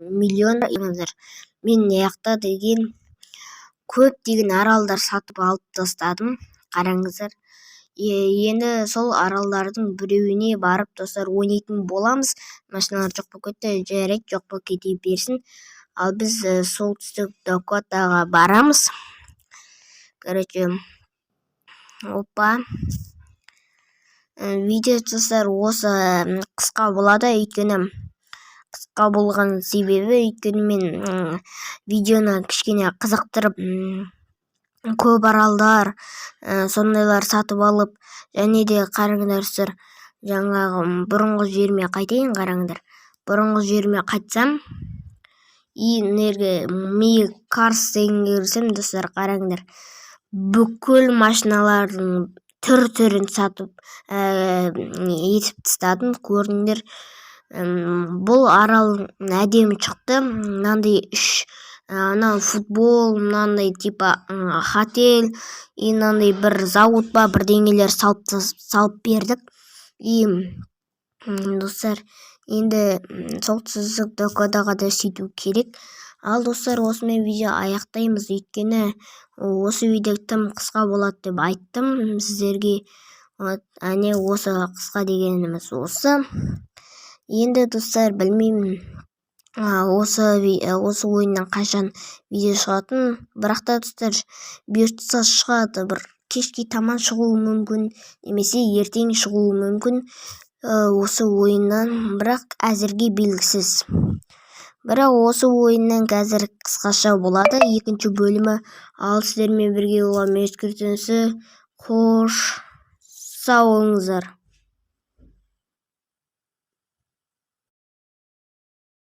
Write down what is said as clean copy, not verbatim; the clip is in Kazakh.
миллион имандар. Мен аяқта деген көптеген аралдар сатып алып тастадым. Қараңыздар. Енді сол аралдардың біреуіне барып достар ойнайтын боламыз. Машиналар жоқ болып кетті, жарайды, жоқ болып кете берсін. Ал біз солтүстік Дакотаға барамыз. Короче, опа. Видео достар осы қысқа болады, өйткені қысқа болған себебі өйткені мен видеоны кішкене қызықтырып көп аралдар сондайлар сатып алып, және де қараңдар достар, жаңағы бұрынғы жеріме қайтайын. Қараңдар, бұрынғы жеріме қайтсам ми карс дегенге кірсем достар, қараңдар, бүкіл машиналардың түрін сатып етіп тастадым. Көрдіңдер, бұл арал әдемі шықты. Мынандай анау футбол, мынандай типа хотель, мынандай бір зауыт па бірдеңелер салып бердік. Достар, енді солтүстік Дакотаға да сөйту керек. Ал достар, осымен видео аяқтаймыз, өйткені осы видео тым қысқа болады деп айттым сіздерге. Әне осы қысқа дегеніміз осы. Енді достар, білмеймін осы ойыннан қашан видео шығатын, бірақ та достар, бұйыртса шығады. Бір кешке таман шығуы мүмкін, немесе ертең шығуы мүмкін осы ойыннан, бірақ әзірге белгісіз. Бірақ осы ойыннан қазір қысқаша болады, екінші бөлімі. Ал сіздермен бірге болған ескертусі, қош сау болыңыздар.